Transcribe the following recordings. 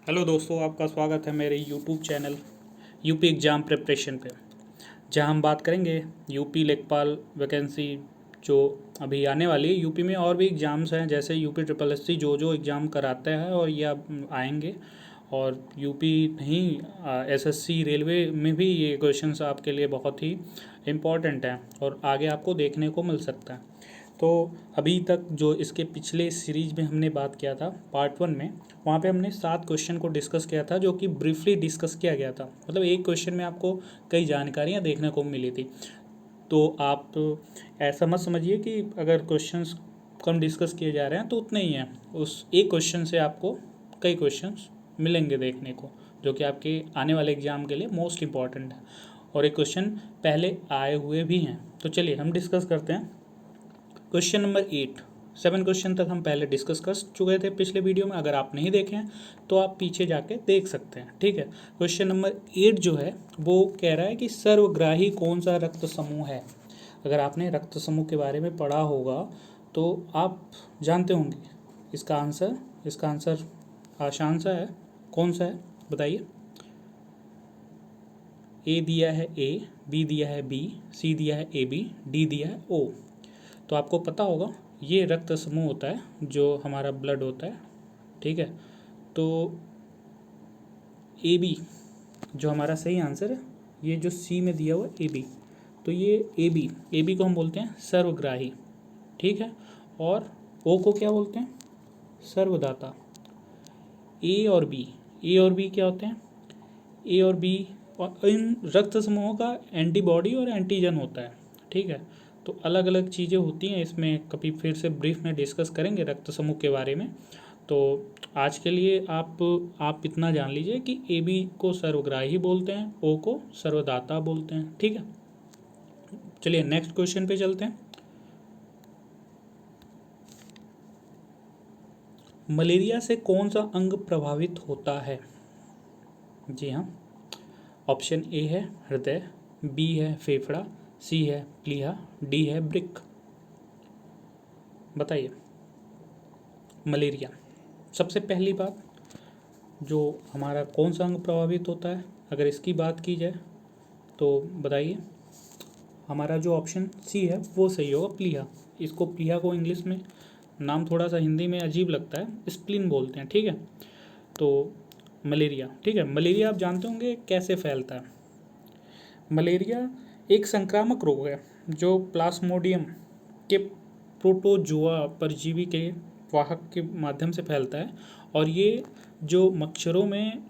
Hello दोस्तों, आपका स्वागत है मेरे YouTube channel UP exam preparation पे, जहां हम बात करेंगे यूपी लेखपाल वैकेंसी जो अभी आने वाली है। यूपी में और भी एग्ज़ाम्स हैं, जैसे यूपी ट्रिपल एस सी जो एग्ज़ाम कराता है और ये अब आएंगे। और यूपी नहीं, एसएससी रेलवे में भी ये क्वेश्चंस आपके लिए बहुत ही इम्पॉर्टेंट हैं और आगे आपको देखने को मिल सकता है। तो अभी तक जो इसके पिछले सीरीज में हमने बात किया था पार्ट 1 में, वहाँ पे हमने 7 क्वेश्चन को डिस्कस किया था, जो कि ब्रीफली डिस्कस किया गया था। मतलब एक क्वेश्चन में आपको कई जानकारियाँ देखने को मिली थी। तो आप ऐसा मत समझिए कि अगर क्वेश्चंस कम डिस्कस किए जा रहे हैं तो उतने ही हैं। उस एक क्वेश्चन से आपको कई क्वेश्चंस मिलेंगे देखने को, जो कि आपके आने वाले एग्ज़ाम के लिए मोस्ट इम्पॉर्टेंट है। और एक क्वेश्चन पहले आए हुए भी हैं। तो चलिए हम डिस्कस करते हैं। क्वेश्चन नंबर 8, 7 क्वेश्चन तक हम पहले डिस्कस कर चुके थे पिछले वीडियो में। अगर आप नहीं देखे हैं तो आप पीछे जाके देख सकते हैं, ठीक है। क्वेश्चन नंबर 8 जो है वो कह रहा है कि सर्वग्राही कौन सा रक्त समूह है। अगर आपने रक्त समूह के बारे में पढ़ा होगा तो आप जानते होंगे इसका आंसर आसान सा है। कौन सा है बताइए। ए दिया है ए, बी दिया है बी, सी दिया है ए बी, डी दिया है ओ। तो आपको पता होगा ये रक्त समूह होता है जो हमारा ब्लड होता है, ठीक है। तो ए बी जो हमारा सही आंसर है, ये जो सी में दिया हुआ ए बी, तो ये ए बी को हम बोलते हैं सर्वग्राही, ठीक है। और ओ को क्या बोलते हैं? सर्वदाता। ए और बी क्या होते हैं? ए और बी और इन रक्त समूहों का एंटीबॉडी और एंटीजन होता है, ठीक है। तो अलग अलग चीज़ें होती हैं इसमें, कभी फिर से ब्रीफ में डिस्कस करेंगे रक्त समूह के बारे में। तो आज के लिए आप इतना जान लीजिए कि ए बी को सर्वग्राही बोलते हैं, ओ को सर्वदाता बोलते हैं, ठीक है। चलिए नेक्स्ट क्वेश्चन पे चलते हैं। मलेरिया से कौन सा अंग प्रभावित होता है? जी हाँ, ऑप्शन ए है हृदय, बी है फेफड़ा, सी है प्लीहा, डी है वृक्क। बताइए। मलेरिया, सबसे पहली बात, जो हमारा कौन सा अंग प्रभावित होता है, अगर इसकी बात की जाए तो बताइए। हमारा जो ऑप्शन सी है वो सही होगा, प्लीहा। इसको प्लीहा को इंग्लिश में नाम थोड़ा सा हिंदी में अजीब लगता है, स्प्लिन बोलते हैं, ठीक है। तो मलेरिया, ठीक है। मलेरिया आप जानते होंगे कैसे फैलता है। मलेरिया एक संक्रामक रोग है जो प्लाज्मोडियम के प्रोटोजोआ परजीवी के वाहक के माध्यम से फैलता है। और ये जो मच्छरों में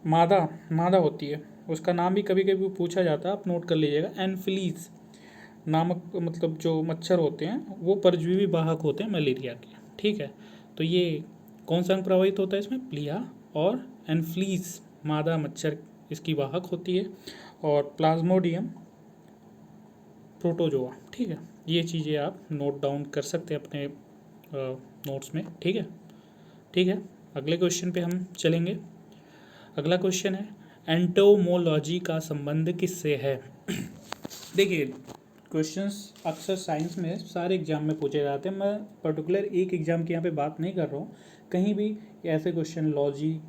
मादा मादा होती है, उसका नाम भी कभी कभी पूछा जाता है, आप नोट कर लीजिएगा। एनफिलीज नामक, मतलब जो मच्छर होते हैं वो परजीवी वाहक होते हैं मलेरिया के, ठीक है। तो ये कौन सा अंग प्रभावित होता है इसमें? प्लीहा और एनफ्लीज मादा मच्छर इसकी वाहक होती है, और प्लाज्मोडियम प्रोटोजोआ, ठीक है। ये चीज़ें आप नोट डाउन कर सकते हैं अपने नोट्स में, ठीक है। ठीक है, अगले क्वेश्चन पे हम चलेंगे। अगला क्वेश्चन है, एंटोमोलॉजी का संबंध किससे है? देखिए, क्वेश्चंस अक्सर साइंस में सारे एग्जाम में पूछे जाते हैं। मैं पर्टिकुलर एक एग्ज़ाम की यहाँ पे बात नहीं कर रहा हूँ, कहीं भी ऐसे क्वेश्चन लॉजी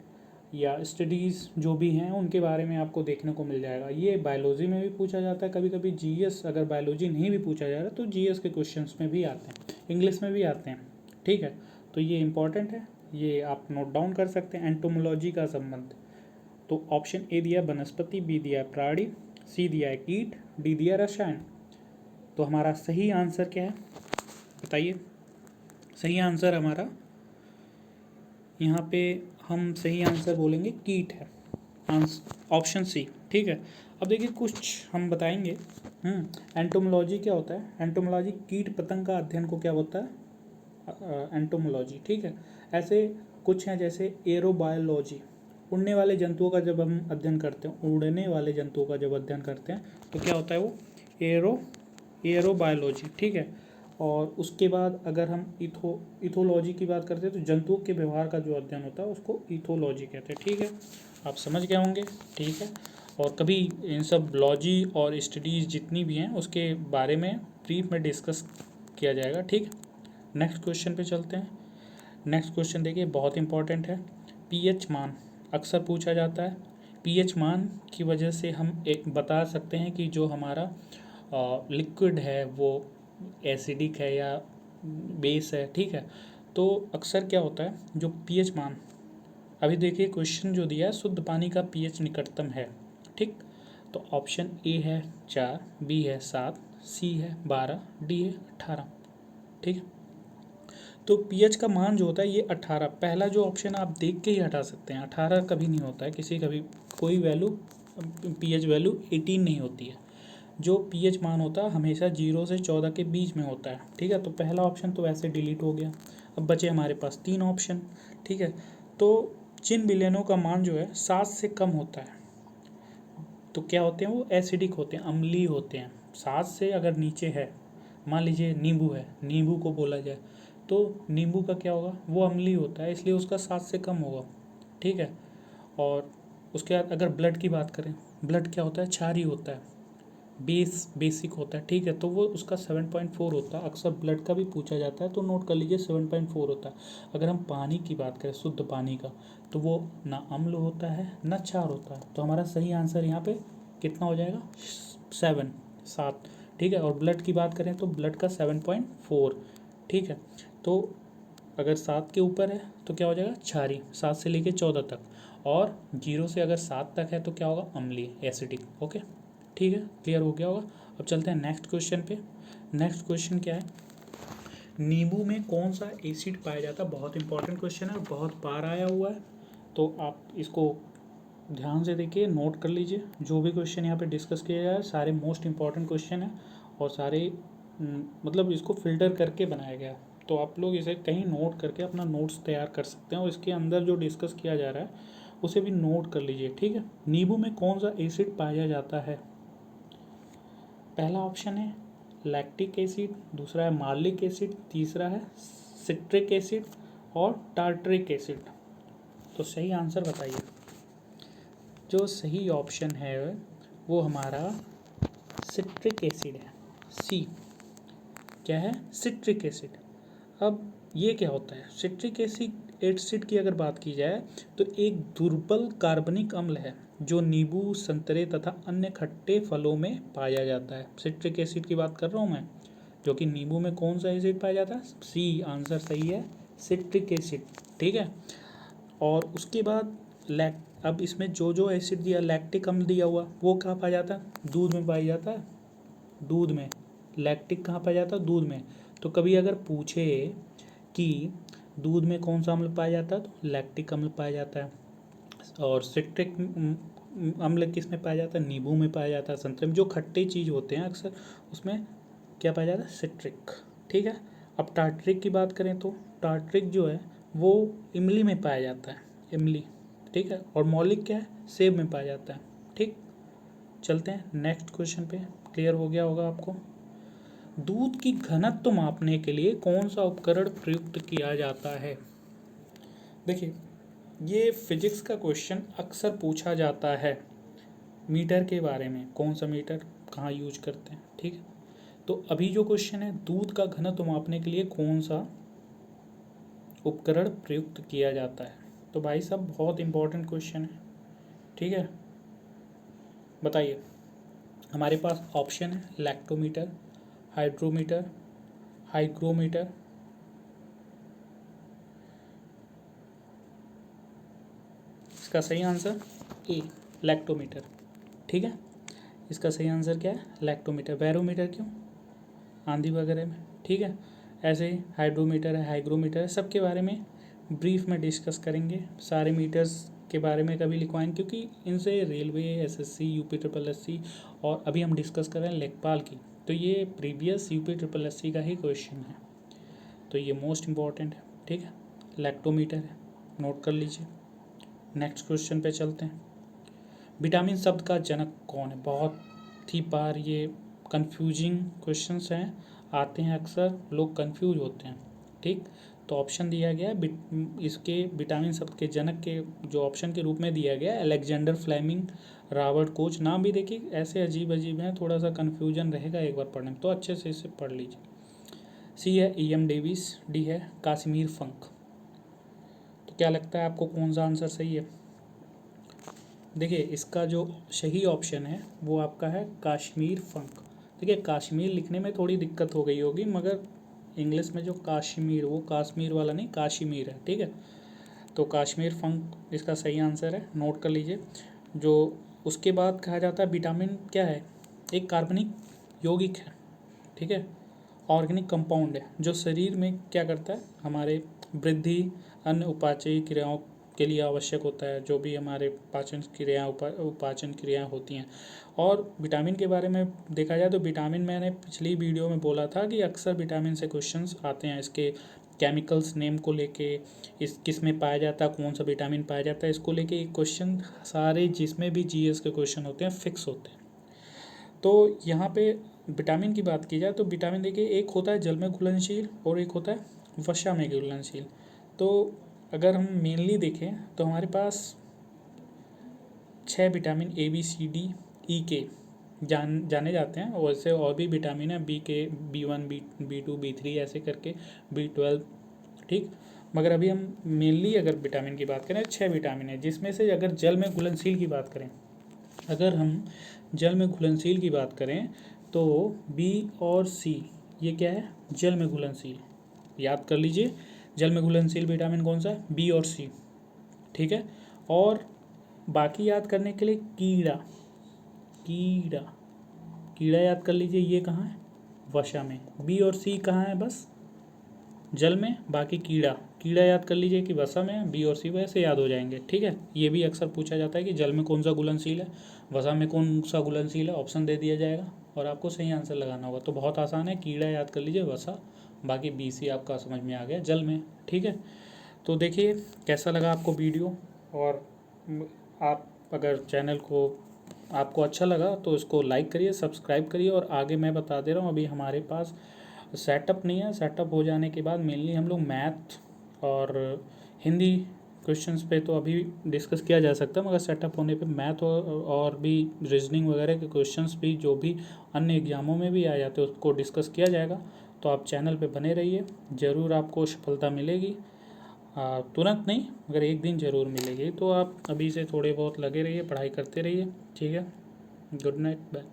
या स्टडीज़ जो भी हैं उनके बारे में आपको देखने को मिल जाएगा। ये बायोलॉजी में भी पूछा जाता है, कभी कभी जीएस, अगर बायोलॉजी नहीं भी पूछा जा रहा तो जीएस के क्वेश्चंस में भी आते हैं, इंग्लिश में भी आते हैं, ठीक है। तो ये इंपॉर्टेंट है, ये आप नोट डाउन कर सकते हैं। एंटोमोलॉजी का संबंध, तो ऑप्शन ए दिया वनस्पति, बी दिया प्राणी, सी दिया है कीट, डी दिया रसायन। तो हमारा सही आंसर क्या है बताइए। सही आंसर हमारा यहाँ पे, हम सही आंसर बोलेंगे कीट है, ऑप्शन सी, ठीक है। अब देखिए कुछ हम बताएंगे। एंटोमोलॉजी क्या होता है? एंटोमोलॉजी कीट पतंग का अध्ययन को क्या होता है? एंटोमोलॉजी, ठीक है। ऐसे कुछ हैं जैसे एरोबायोलॉजी, उड़ने वाले जंतुओं का जब हम अध्ययन करते हैं, उड़ने वाले जंतुओं का जब अध्ययन करते हैं तो क्या होता है वो? एरोबायोलॉजी, ठीक है। और उसके बाद अगर हम इथोलॉजी की बात करते हैं तो जंतुओं के व्यवहार का जो अध्ययन होता है उसको इथोलॉजी कहते हैं, ठीक है। आप समझ गए होंगे, ठीक है। और कभी इन सब लॉजी और स्टडीज़ जितनी भी हैं उसके बारे में ब्रीफ में डिस्कस किया जाएगा, ठीक है। नेक्स्ट क्वेश्चन पे चलते हैं। नेक्स्ट क्वेश्चन देखिए, बहुत इंपॉर्टेंट है। पीएच मान अक्सर पूछा जाता है। पीएच मान की वजह से हम एक बता सकते हैं कि जो हमारा लिक्विड है वो एसिडिक है या बेस है, ठीक है। तो अक्सर क्या होता है, जो पीएच मान, अभी देखिए क्वेश्चन जो दिया है शुद्ध पानी का पीएच निकटतम है, ठीक। तो ऑप्शन ए है 4, बी है 7, सी है 12, डी है 18, ठीक है। तो पीएच का मान जो होता है ये 18, पहला जो ऑप्शन आप देख के ही हटा सकते हैं। 18 कभी नहीं होता है, किसी कभी कोई वैल्यू पीएच वैल्यू 18 नहीं होती है। जो पीएच मान होता है हमेशा 0 से 14 के बीच में होता है, ठीक है। तो पहला ऑप्शन तो वैसे डिलीट हो गया। अब बचे हमारे पास 3 ऑप्शन, ठीक है। तो जिन विलेनों का मान जो है 7 से कम होता है तो क्या होते हैं, वो एसिडिक होते हैं, अम्लीय होते हैं। 7 से अगर नीचे है, मान लीजिए नींबू है, नींबू को बोला जाए तो नींबू का क्या होगा, वो अम्लीय होता है, इसलिए उसका 7 से कम होगा, ठीक है। और उसके बाद अगर ब्लड की बात करें, ब्लड क्या होता है, क्षारीय होता है, बेसिक होता है, ठीक है। तो वो उसका 7.4 होता है। अक्सर ब्लड का भी पूछा जाता है तो नोट कर लीजिए 7.4 होता है। अगर हम पानी की बात करें, शुद्ध पानी का, तो वो ना अम्ल होता है ना क्षार होता है। तो हमारा सही आंसर यहाँ पे कितना हो जाएगा, 7, ठीक है। और ब्लड की बात करें तो ब्लड का 7.4, ठीक है। तो अगर 7 के ऊपर है तो क्या हो जाएगा, क्षारीय, 7 से लेके 14 तक, और 0 से अगर 7 तक है तो क्या होगा, अम्लीय, एसिडिक, ओके, ठीक है। क्लियर हो गया होगा। अब चलते हैं नेक्स्ट क्वेश्चन पे। नेक्स्ट क्वेश्चन क्या है, नींबू में कौन सा एसिड पाया जाता है। बहुत इंपॉर्टेंट क्वेश्चन है और बहुत बार आया हुआ है, तो आप इसको ध्यान से देखिए, नोट कर लीजिए। जो भी क्वेश्चन यहाँ पे डिस्कस किया जाए सारे मोस्ट इंपॉर्टेंट क्वेश्चन है और सारे मतलब इसको फिल्टर करके बनाया गया, तो आप लोग इसे कहीं नोट करके अपना नोट्स तैयार कर सकते हैं और इसके अंदर जो डिस्कस किया जा रहा है उसे भी नोट कर लीजिए, ठीक है। नींबू में कौन सा एसिड पाया जाता है। पहला ऑप्शन है लैक्टिक एसिड, दूसरा है मार्लिक एसिड, तीसरा है सिट्रिक एसिड और टार्टरिक एसिड। तो सही आंसर बताइए। जो सही ऑप्शन है वो हमारा सिट्रिक एसिड है, सी। क्या है, सिट्रिक एसिड। अब ये क्या होता है, सिट्रिक एसिड की अगर बात की जाए तो एक दुर्बल कार्बनिक अम्ल है जो नींबू, संतरे तथा अन्य खट्टे फलों में पाया जाता है। सिट्रिक एसिड की बात कर रहा हूँ मैं, जो कि नींबू में कौन सा एसिड पाया जाता है, सी आंसर सही है, सिट्रिक एसिड, ठीक है। और उसके बाद अब इसमें जो जो एसिड दिया, लैक्टिक अम्ल दिया हुआ, वो कहाँ पाया जाता है, दूध में पाया जाता है, दूध में। लैक्टिक कहाँ पाया जाता है, दूध में। तो कभी अगर पूछे कि दूध में कौन सा अम्ल पाया जाता है तो लैक्टिक अम्ल पाया जाता है। और सिट्रिक अम्ल किस में पाया जाता है, नींबू में पाया जाता है, संतरे में। जो खट्टे चीज़ होते हैं अक्सर उसमें क्या पाया जाता है, सिट्रिक, ठीक है। अब टार्टरिक की बात करें तो टार्टरिक जो है वो इमली में पाया जाता है, इमली, ठीक है। और मौलिक क्या है, सेब में पाया जाता है, ठीक। चलते हैं नेक्स्ट क्वेश्चन पे। क्लियर हो गया होगा आपको। दूध की घनत्व मापने के लिए कौन सा उपकरण प्रयुक्त किया जाता है। देखिए ये फिजिक्स का क्वेश्चन अक्सर पूछा जाता है, मीटर के बारे में, कौन सा मीटर कहाँ यूज करते हैं, ठीक है। तो अभी जो क्वेश्चन है, दूध का घनत्व मापने के लिए कौन सा उपकरण प्रयुक्त किया जाता है, तो भाई साहब बहुत इंपॉर्टेंट क्वेश्चन है, ठीक है। बताइए, हमारे पास ऑप्शन है लैक्टोमीटर, हाइड्रोमीटर, हाइग्रोमीटर। इसका सही आंसर ए, लैक्टोमीटर, ठीक है। इसका सही आंसर क्या है, लैक्टोमीटर। बैरोमीटर क्यों, आंधी वगैरह में, ठीक है। ऐसे ही हाइड्रोमीटर है, हाइग्रोमीटर है, सबके बारे में ब्रीफ में डिस्कस करेंगे। सारे मीटर्स के बारे में कभी लिखवाएंगे, क्योंकि इनसे railway, SSC, UP triple SC, और अभी हम डिस्कस कर रहे हैं लेखपाल की, तो ये प्रीवियस यूपी ट्रिपल एससी का ही क्वेश्चन है, तो ये मोस्ट इम्पॉर्टेंट है, ठीक है। लैक्टोमीटर है, नोट कर लीजिए। नेक्स्ट क्वेश्चन पे चलते हैं। विटामिन शब्द का जनक कौन है। बहुत ही बार ये कंफ्यूजिंग क्वेश्चंस हैं, आते हैं, अक्सर लोग कंफ्यूज होते हैं, ठीक। तो ऑप्शन दिया गया इसके विटामिन शब्द के जनक के जो ऑप्शन के रूप में दिया गया अलेक्जेंडर फ्लेमिंग, रॉबर्ट कोच। नाम भी देखिए ऐसे अजीब अजीब हैं, थोड़ा सा कन्फ्यूजन रहेगा एक बार पढ़ने में, तो अच्छे से इसे पढ़ लीजिए। सी है ई एम डेविस, डी है काश्मीर फंक। तो क्या लगता है आपको कौन सा आंसर सही है? देखिए इसका जो सही ऑप्शन है वो आपका है काश्मीर फंक। देखिए काश्मीर लिखने में थोड़ी दिक्कत हो गई होगी, मगर इंग्लिश में जो काश्मीर, वो काश्मीर वाला नहीं, काश्मीर है, ठीक है। तो काश्मीर फंक इसका सही आंसर है, नोट कर लीजिए। जो उसके बाद कहा जाता है विटामिन क्या है, एक कार्बनिक यौगिक है, ठीक है, ऑर्गेनिक कंपाउंड है, जो शरीर में क्या करता है, हमारे वृद्धि, अन्य उपाचयी क्रियाओं के लिए आवश्यक होता है, जो भी हमारे पाचन क्रिया उपाचन क्रियाएँ होती हैं। और विटामिन के बारे में देखा जाए तो विटामिन मैंने पिछली वीडियो में बोला था कि अक्सर विटामिन से क्वेश्चंस आते हैं, इसके केमिकल्स नेम को लेके, इस किस में पाया जाता है, कौन सा विटामिन पाया जाता है, इसको लेके क्वेश्चन सारे जिसमें भी जीएस के क्वेश्चन होते हैं फिक्स होते हैं। तो यहाँ पे विटामिन की बात की जाए तो विटामिन देखिए, एक होता है जल में घुलनशील और एक होता है वसा में घुलनशील। तो अगर हम मेनली देखें तो हमारे पास 6 vitamin A B C D E के जाने जाते हैं, और वैसे और भी विटामिन है, बी के, B1 B2 B3 ऐसे करके, B12, ठीक। मगर अभी हम मेनली अगर विटामिन की बात करें 6 विटामिन है, जिसमें से अगर जल में घुलनशील की बात करें, अगर हम जल में घुलनशील की बात करें तो बी और सी, ये क्या है, जल में घुलनशील, याद कर लीजिए। जल में घुलनशील विटामिन कौन सा है, बी और सी, ठीक है। और बाकी याद करने के लिए कीड़ा, कीड़ा कीड़ा याद कर लीजिए, ये कहाँ है, वसा में। बी और सी कहाँ है, बस जल में, बाकी कीड़ा, कीड़ा याद कर लीजिए कि वसा में है, बी और सी वैसे याद हो जाएंगे, ठीक है। ये भी अक्सर पूछा जाता है कि जल में कौन सा घुलनशील है, वसा में कौन सा घुलनशील है, ऑप्शन दे दिया जाएगा और आपको सही आंसर लगाना होगा। तो बहुत आसान है, कीड़ा याद कर लीजिए, वसा, बाकी बी सी आपका समझ में आ गया, जल में, ठीक है। तो देखिए कैसा लगा आपको वीडियो, और आप अगर चैनल को आपको अच्छा लगा तो इसको लाइक करिए, सब्सक्राइब करिए। और आगे मैं बता दे रहा हूँ, अभी हमारे पास सेटअप नहीं है, सेटअप हो जाने के बाद मेनली हम लोग मैथ और हिंदी क्वेश्चंस पे तो अभी डिस्कस किया जा सकता है, मगर सेटअप होने पे मैथ और भी रीजनिंग वगैरह के क्वेश्चंस भी जो भी अन्य एग्जामों में भी आ जाते हैं उसको डिस्कस किया जाएगा। तो आप चैनल पे बने रहिए, ज़रूर आपको सफलता मिलेगी, तुरंत नहीं मगर एक दिन ज़रूर मिलेगी। तो आप अभी से थोड़े बहुत लगे रहिए, पढ़ाई करते रहिए, ठीक है। Good night, bye.